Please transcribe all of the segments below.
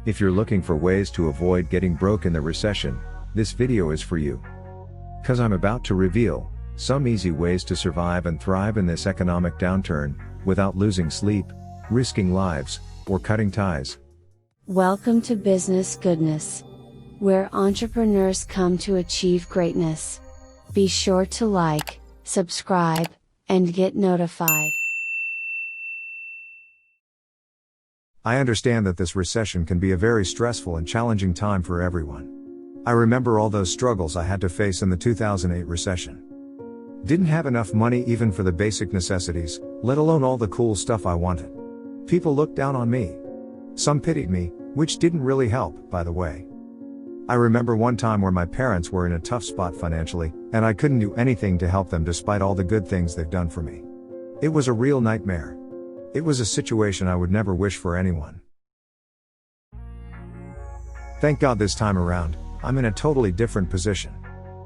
If you're looking for ways to avoid getting broke in the recession, this video is for you. Cause I'm about to reveal some easy ways to survive and thrive in this economic downturn, without losing sleep, risking lives, or cutting ties. Welcome to Business Goodness, where entrepreneurs come to achieve greatness. Be sure to like, subscribe, and get notified. I understand that this recession can be a very stressful and challenging time for everyone. I remember all those struggles I had to face in the 2008 recession. Didn't have enough money even for the basic necessities, let alone all the cool stuff I wanted. People looked down on me. Some pitied me, which didn't really help, by the way. I remember one time where my parents were in a tough spot financially, and I couldn't do anything to help them despite all the good things they've done for me. It was a real nightmare. It was a situation I would never wish for anyone. Thank God this time around, I'm in a totally different position.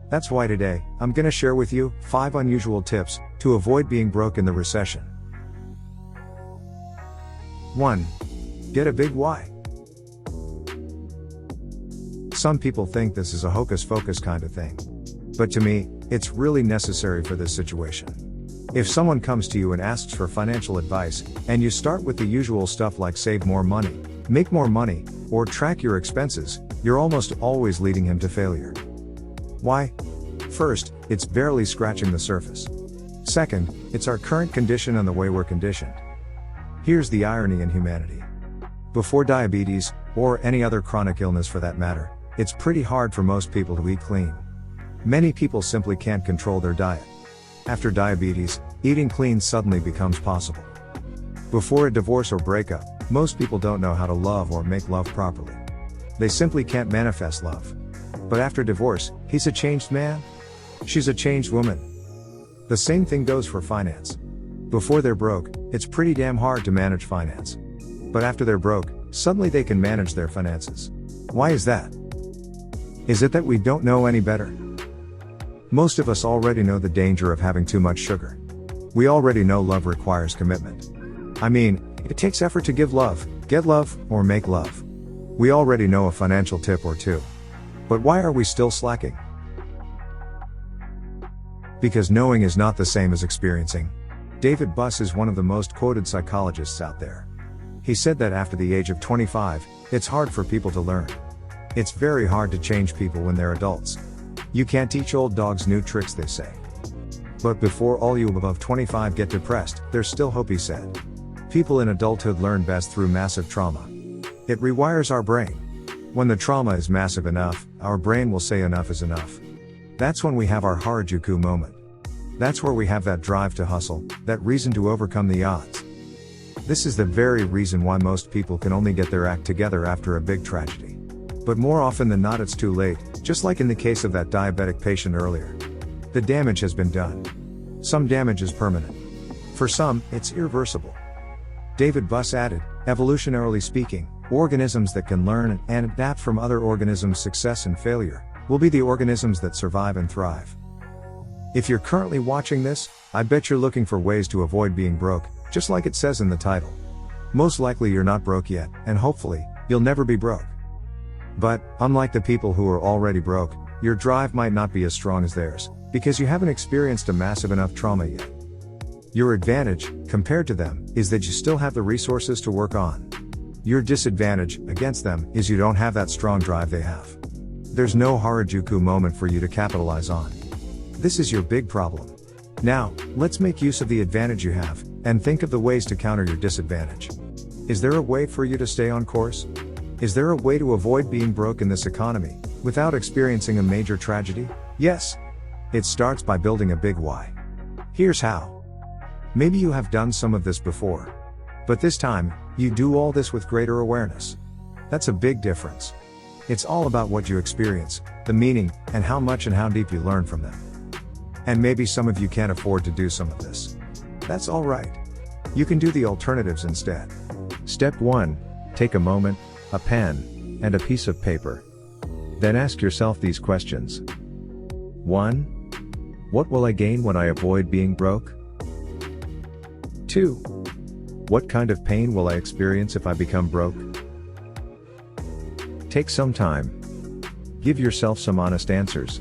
That's why today, I'm gonna share with you 5 unusual tips to avoid being broke in the recession. 1. Get a big why. Some people think this is a hocus-pocus kind of thing. But to me, it's really necessary for this situation. If someone comes to you and asks for financial advice, and you start with the usual stuff like save more money, make more money, or track your expenses, you're almost always leading him to failure. Why? First, it's barely scratching the surface. Second, it's our current condition and the way we're conditioned. Here's the irony in humanity. Before diabetes, or any other chronic illness for that matter, it's pretty hard for most people to eat clean. Many people simply can't control their diet. After diabetes, eating clean suddenly becomes possible. Before a divorce or breakup, most people don't know how to love or make love properly. They simply can't manifest love. But after divorce, he's a changed man. She's a changed woman. The same thing goes for finance. Before they're broke, it's pretty damn hard to manage finance. But after they're broke, suddenly they can manage their finances. Why is that? Is it that we don't know any better? Most of us already know the danger of having too much sugar. We already know love requires commitment. I mean, it takes effort to give love, get love, or make love. We already know a financial tip or two. But why are we still slacking? Because knowing is not the same as experiencing. David Buss is one of the most quoted psychologists out there. He said that after the age of 25, it's hard for people to learn. It's very hard to change people when they're adults. You can't teach old dogs new tricks, they say. But before all you above 25 get depressed, there's still hope, he said. People in adulthood learn best through massive trauma. It rewires our brain. When the trauma is massive enough, our brain will say enough is enough. That's when we have our Harajuku moment. That's where we have that drive to hustle, that reason to overcome the odds. This is the very reason why most people can only get their act together after a big tragedy. But more often than not it's too late, just like in the case of that diabetic patient earlier. The damage has been done. Some damage is permanent. For some, it's irreversible. David Buss added, evolutionarily speaking, organisms that can learn and adapt from other organisms' success and failure, will be the organisms that survive and thrive. If you're currently watching this, I bet you're looking for ways to avoid being broke, just like it says in the title. Most likely you're not broke yet, and hopefully, you'll never be broke. But, unlike the people who are already broke, your drive might not be as strong as theirs, because you haven't experienced a massive enough trauma yet. Your advantage, compared to them, is that you still have the resources to work on. Your disadvantage, against them, is you don't have that strong drive they have. There's no Harajuku moment for you to capitalize on. This is your big problem. Now, let's make use of the advantage you have, and think of the ways to counter your disadvantage. Is there a way for you to stay on course? Is there a way to avoid being broke in this economy, without experiencing a major tragedy? Yes. It starts by building a big why. Here's how. Maybe you have done some of this before. But this time, you do all this with greater awareness. That's a big difference. It's all about what you experience, the meaning, and how much and how deep you learn from them. And maybe some of you can't afford to do some of this. That's alright. You can do the alternatives instead. Step 1. Take a moment, a pen, and a piece of paper. Then ask yourself these questions. 1. What will I gain when I avoid being broke? 2. What kind of pain will I experience if I become broke? Take some time. Give yourself some honest answers.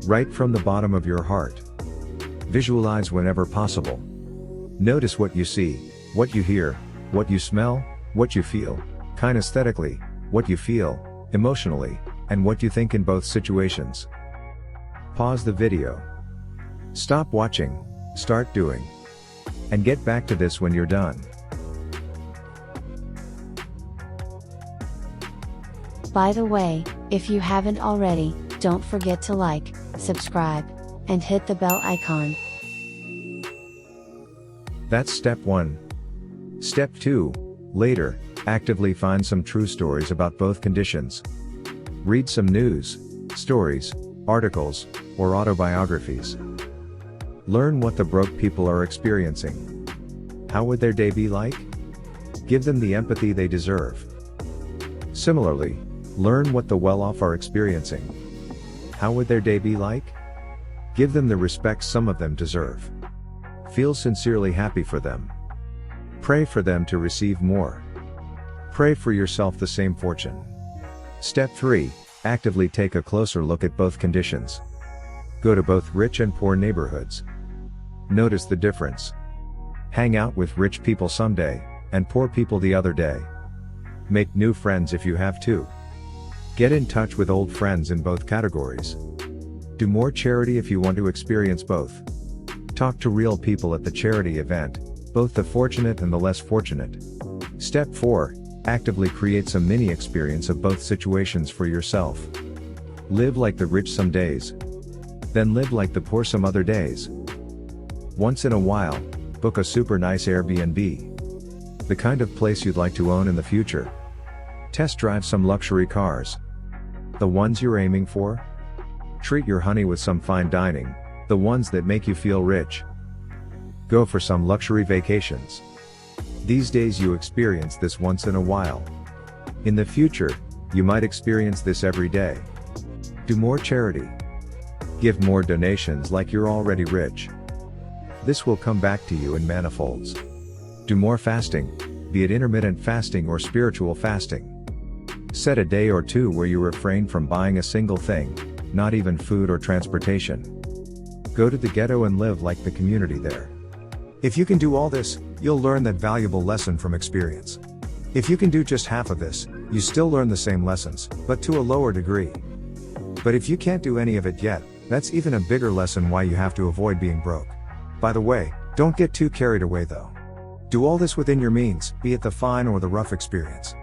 Write from the bottom of your heart. Visualize whenever possible. Notice what you see, what you hear, what you smell, what you feel, kinesthetically, what you feel, emotionally, and what you think in both situations. Pause the video. Stop watching, start doing. And get back to this when you're done. By the way, if you haven't already, don't forget to like, subscribe, and hit the bell icon. That's step 1. Step 2, later, actively find some true stories about both conditions. Read some news, stories, articles, or autobiographies. Learn what the broke people are experiencing. How would their day be like? Give them the empathy they deserve. Similarly, learn what the well-off are experiencing. How would their day be like? Give them the respect some of them deserve. Feel sincerely happy for them. Pray for them to receive more. Pray for yourself the same fortune. Step 3, actively take a closer look at both conditions. Go to both rich and poor neighborhoods. Notice the difference. Hang out with rich people someday, and poor people the other day. Make new friends if you have to. Get in touch with old friends in both categories. Do more charity if you want to experience both. Talk to real people at the charity event, both the fortunate and the less fortunate. Step 4, actively create some mini experience of both situations for yourself. Live like the rich some days. Then live like the poor some other days. Once in a while, book a super nice Airbnb. The kind of place you'd like to own in the future. Test drive some luxury cars. The ones you're aiming for? Treat your honey with some fine dining, the ones that make you feel rich. Go for some luxury vacations. These days you experience this once in a while. In the future, you might experience this every day. Do more charity. Give more donations like you're already rich. This will come back to you in manifolds. Do more fasting, be it intermittent fasting or spiritual fasting. Set a day or two where you refrain from buying a single thing, not even food or transportation. Go to the ghetto and live like the community there. If you can do all this, you'll learn that valuable lesson from experience. If you can do just half of this, you still learn the same lessons, but to a lower degree. But if you can't do any of it yet, that's even a bigger lesson why you have to avoid being broke. By the way, don't get too carried away though. Do all this within your means, be it the fine or the rough experience.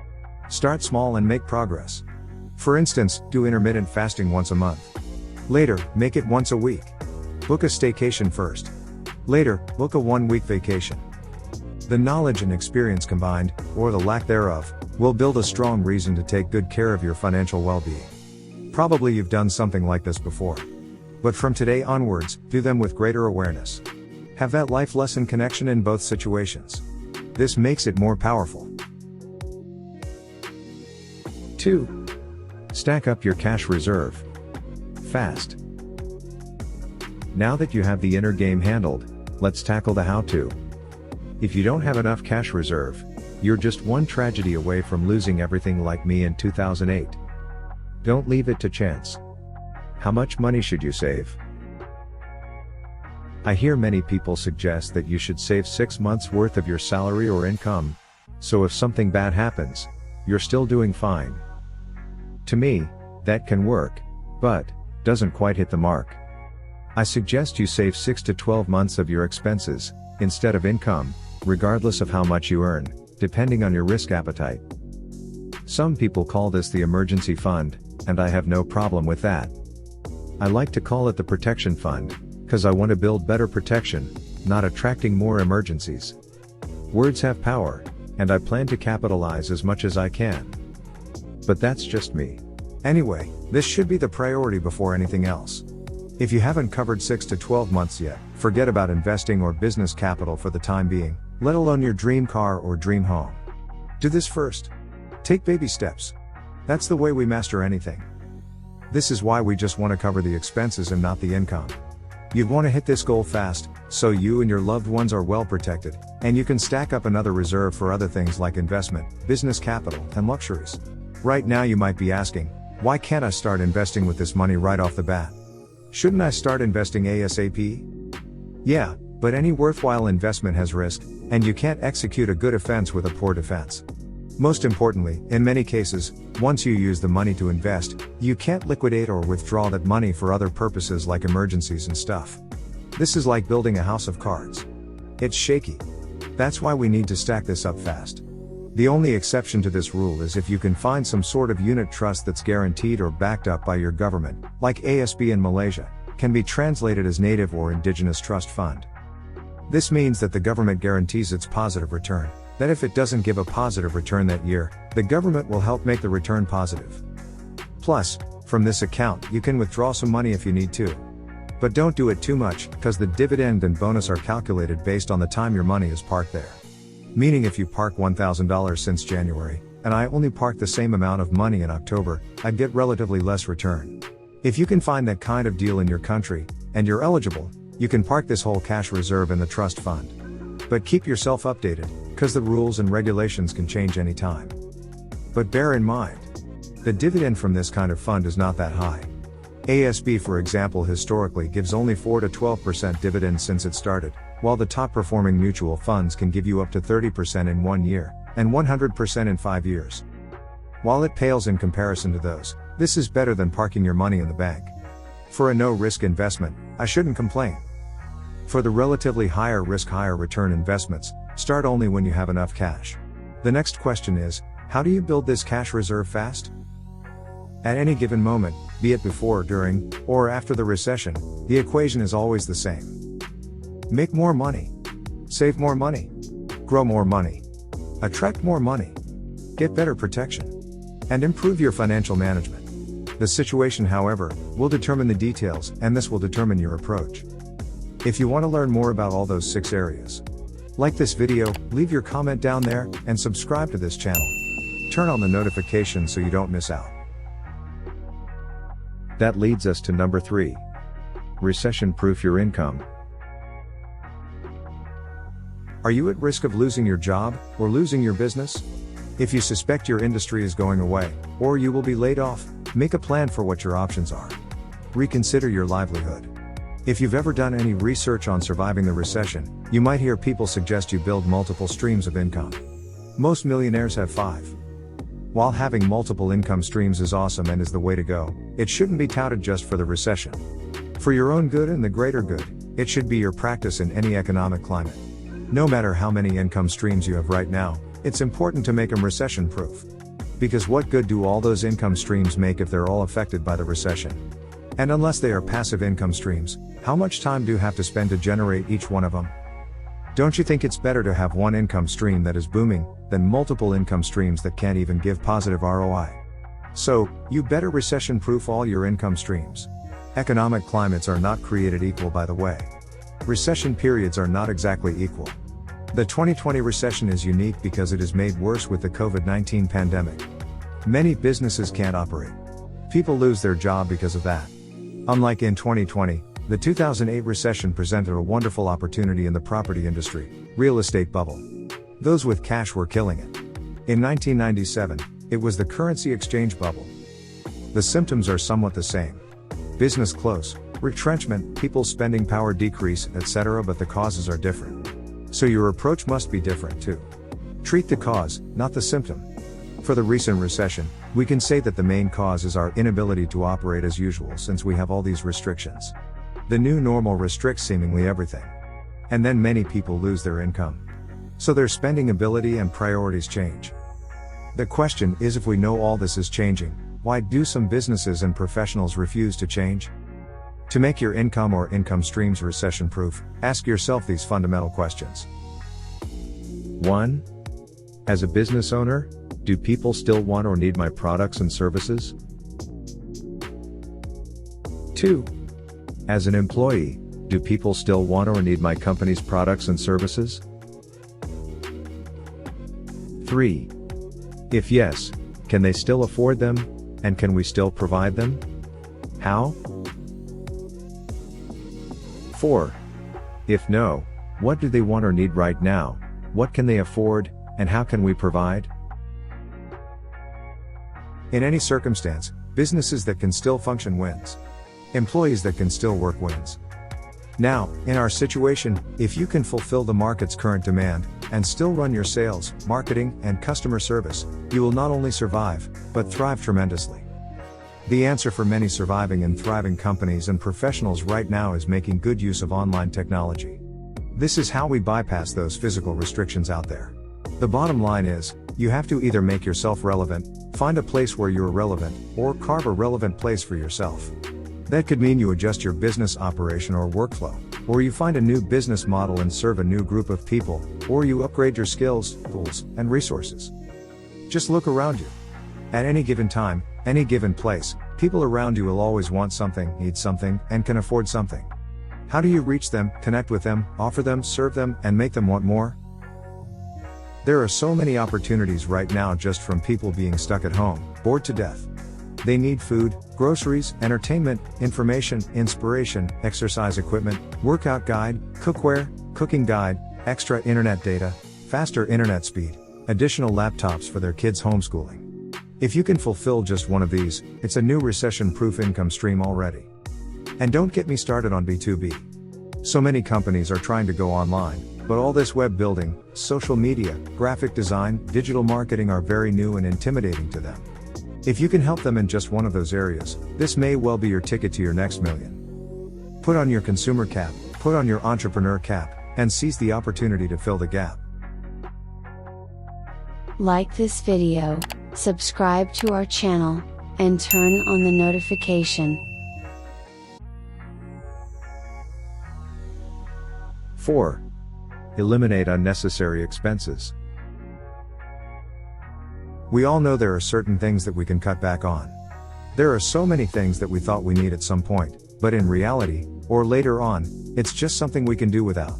Start small and make progress. For instance, do intermittent fasting once a month. Later, make it once a week. Book a staycation first. Later, book a 1-week vacation. The knowledge and experience combined, or the lack thereof, will build a strong reason to take good care of your financial well-being. Probably you've done something like this before. But from today onwards, do them with greater awareness. Have that life lesson connection in both situations. This makes it more powerful. 2. Stack up your cash reserve. Fast. Now that you have the inner game handled, let's tackle the how-to. If you don't have enough cash reserve, you're just one tragedy away from losing everything like me in 2008. Don't leave it to chance. How much money should you save? I hear many people suggest that you should save 6 months worth of your salary or income, so if something bad happens, you're still doing fine. To me, that can work, but doesn't quite hit the mark. I suggest you save 6 to 12 months of your expenses, instead of income, regardless of how much you earn, depending on your risk appetite. Some people call this the emergency fund, and I have no problem with that. I like to call it the protection fund, because I want to build better protection, not attracting more emergencies. Words have power, and I plan to capitalize as much as I can. But that's just me. Anyway, this should be the priority before anything else. If you haven't covered 6 to 12 months yet, forget about investing or business capital for the time being, let alone your dream car or dream home. Do this first. Take baby steps. That's the way we master anything. This is why we just want to cover the expenses and not the income. You'd want to hit this goal fast, so you and your loved ones are well protected, and you can stack up another reserve for other things like investment, business capital, and luxuries. Right now you might be asking, why can't I start investing with this money right off the bat? Shouldn't I start investing ASAP? Yeah, but any worthwhile investment has risk, and you can't execute a good offense with a poor defense. Most importantly, in many cases, once you use the money to invest, you can't liquidate or withdraw that money for other purposes like emergencies and stuff. This is like building a house of cards. It's shaky. That's why we need to stack this up fast. The only exception to this rule is if you can find some sort of unit trust that's guaranteed or backed up by your government, like ASB in Malaysia, can be translated as Native or Indigenous Trust Fund. This means that the government guarantees its positive return, that if it doesn't give a positive return that year, the government will help make the return positive. Plus, from this account you can withdraw some money if you need to. But don't do it too much, because the dividend and bonus are calculated based on the time your money is parked there. Meaning if you park $1,000 since January, and I only park the same amount of money in October, I'd get relatively less return. If you can find that kind of deal in your country, and you're eligible, you can park this whole cash reserve in the trust fund. But keep yourself updated, because the rules and regulations can change anytime. But bear in mind, the dividend from this kind of fund is not that high. ASB, for example, historically gives only 4 to 12% dividend since it started, while the top performing mutual funds can give you up to 30% in 1 year, and 100% in 5 years. While it pales in comparison to those, this is better than parking your money in the bank. For a no-risk investment, I shouldn't complain. For the relatively higher risk, higher return investments, start only when you have enough cash. The next question is, how do you build this cash reserve fast? At any given moment, be it before, during, or after the recession, the equation is always the same. Make more money. Save more money. Grow more money. Attract more money. Get better protection. And improve your financial management. The situation, however, will determine the details, and this will determine your approach. If you want to learn more about all those 6 areas, like this video, leave your comment down there, and subscribe to this channel. Turn on the notifications so you don't miss out. That leads us to number 3. Recession-proof your income. Are you at risk of losing your job, or losing your business? If you suspect your industry is going away, or you will be laid off, make a plan for what your options are. Reconsider your livelihood. If you've ever done any research on surviving the recession, you might hear people suggest you build multiple streams of income. Most millionaires have 5. While having multiple income streams is awesome and is the way to go, it shouldn't be touted just for the recession. For your own good and the greater good, it should be your practice in any economic climate. No matter how many income streams you have right now, it's important to make them recession-proof. Because what good do all those income streams make if they're all affected by the recession? And unless they are passive income streams, how much time do you have to spend to generate each one of them? Don't you think it's better to have one income stream that is booming, than multiple income streams that can't even give positive ROI? So, you better recession-proof all your income streams. Economic climates are not created equal, by the way. Recession periods are not exactly equal. The 2020 recession is unique because it is made worse with the COVID-19 pandemic. Many businesses can't operate. People lose their job because of that. Unlike in 2020, the 2008 recession presented a wonderful opportunity in the property industry, real estate bubble. Those with cash were killing it. In 1997, it was the currency exchange bubble. The symptoms are somewhat the same. Business close, retrenchment, people's spending power decrease, etc., but the causes are different. So your approach must be different too. Treat the cause, not the symptom. For the recent recession, we can say that the main cause is our inability to operate as usual since we have all these restrictions. The new normal restricts seemingly everything. And then many people lose their income. So their spending ability and priorities change. The question is, if we know all this is changing, why do some businesses and professionals refuse to change? To make your income or income streams recession-proof, ask yourself these fundamental questions. 1. As a business owner, do people still want or need my products and services? 2. As an employee, do people still want or need my company's products and services? 3. If yes, can they still afford them, and can we still provide them? How? 4. If no, what do they want or need right now, what can they afford, and how can we provide? In any circumstance, businesses that can still function wins. Employees that can still work wins. Now, in our situation, if you can fulfill the market's current demand, and still run your sales, marketing, and customer service, you will not only survive, but thrive tremendously. The answer for many surviving and thriving companies and professionals right now is making good use of online technology. This is how we bypass those physical restrictions out there. The bottom line is, you have to either make yourself relevant, find a place where you're relevant, or carve a relevant place for yourself. That could mean you adjust your business operation or workflow, or you find a new business model and serve a new group of people, or you upgrade your skills, tools, and resources. Just look around you. At any given time, any given place, people around you will always want something, need something, and can afford something. How do you reach them, connect with them, offer them, serve them, and make them want more? There are so many opportunities right now just from people being stuck at home, bored to death. They need food, groceries, entertainment, information, inspiration, exercise equipment, workout guide, cookware, cooking guide, extra internet data, faster internet speed, additional laptops for their kids' homeschooling. If you can fulfill just one of these, it's a new recession-proof income stream already. And don't get me started on B2B. So many companies are trying to go online, but all this web building, social media, graphic design, digital marketing are very new and intimidating to them. If you can help them in just one of those areas, this may well be your ticket to your next million. Put on your consumer cap, put on your entrepreneur cap, and seize the opportunity to fill the gap. Like this video, subscribe to our channel, and turn on the notification. 4. Eliminate unnecessary expenses. We all know there are certain things that we can cut back on. There are so many things that we thought we need at some point, but in reality, or later on, it's just something we can do without.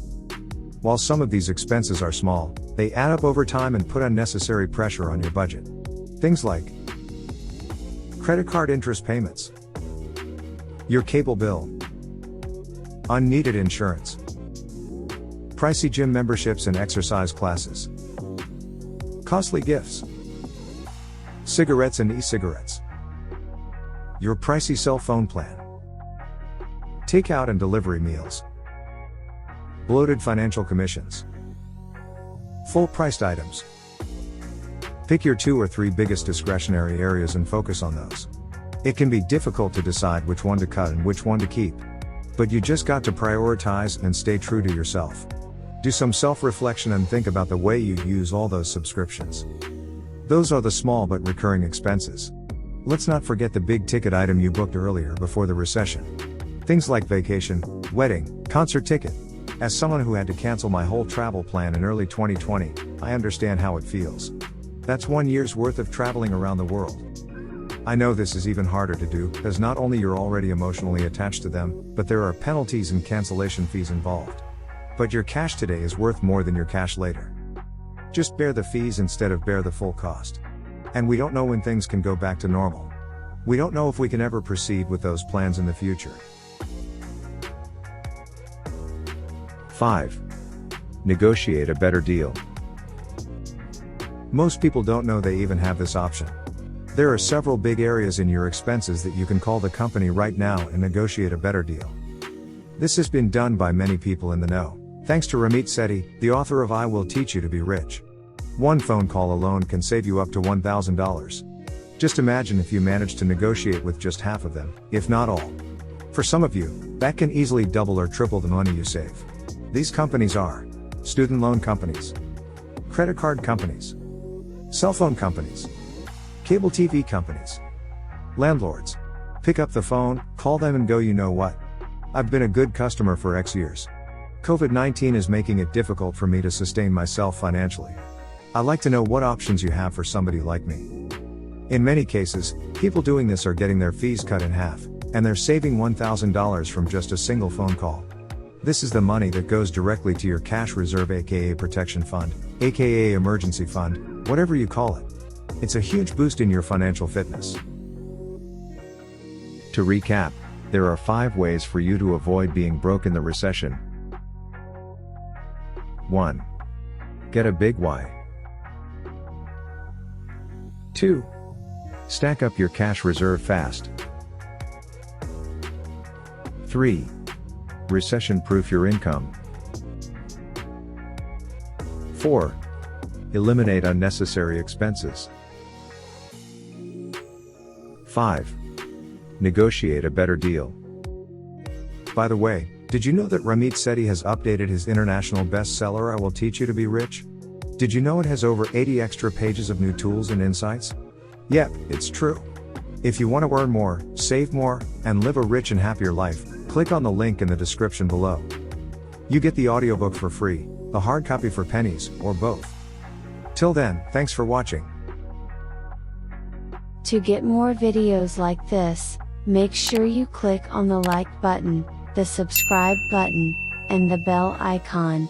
While some of these expenses are small, they add up over time and put unnecessary pressure on your budget. Things like credit card interest payments, your cable bill, unneeded insurance, pricey gym memberships and exercise classes, costly gifts, cigarettes and e-cigarettes, your pricey cell phone plan, takeout and delivery meals, bloated financial commissions, full-priced items. Pick your 2 or 3 biggest discretionary areas and focus on those. It can be difficult to decide which one to cut and which one to keep. But you just got to prioritize and stay true to yourself. Do some self-reflection and think about the way you use all those subscriptions. Those are the small but recurring expenses. Let's not forget the big ticket item you booked earlier before the recession. Things like vacation, wedding, concert ticket. As someone who had to cancel my whole travel plan in early 2020, I understand how it feels. That's 1 year's worth of traveling around the world. I know this is even harder to do, as not only you're already emotionally attached to them, but there are penalties and cancellation fees involved. But your cash today is worth more than your cash later. Just bear the fees instead of bear the full cost. And we don't know when things can go back to normal. We don't know if we can ever proceed with those plans in the future. 5. Negotiate a better deal. Most people don't know they even have this option. There are several big areas in your expenses that you can call the company right now and negotiate a better deal. This has been done by many people in the know. Thanks to Ramit Sethi, the author of I Will Teach You to Be Rich. One phone call alone can save you up to $1,000. Just imagine if you manage to negotiate with just half of them, if not all. For some of you, that can easily double or triple the money you save. These companies are student loan companies, credit card companies, cell phone companies, cable TV companies, landlords. Pick up the phone, call them and go, you know what? I've been a good customer for X years. COVID-19 is making it difficult for me to sustain myself financially. I'd like to know what options you have for somebody like me. In many cases, people doing this are getting their fees cut in half, and they're saving $1,000 from just a single phone call. This is the money that goes directly to your cash reserve, aka protection fund, aka emergency fund, whatever you call it. It's a huge boost in your financial fitness. To recap, there are 5 ways for you to avoid being broke in the recession. 1. Get a big why. 2. Stack up your cash reserve fast. 3. Recession-proof your income. 4. Eliminate unnecessary expenses. 5. Negotiate a better deal. By the way, did you know that Ramit Sethi has updated his international bestseller I Will Teach You to Be Rich? Did you know it has over 80 extra pages of new tools and insights? Yep, it's true. If you want to earn more, save more, and live a rich and happier life, click on the link in the description below. You get the audiobook for free, the hard copy for pennies, or both. Till then, thanks for watching. To get more videos like this, make sure you click on the like button, the subscribe button, and the bell icon.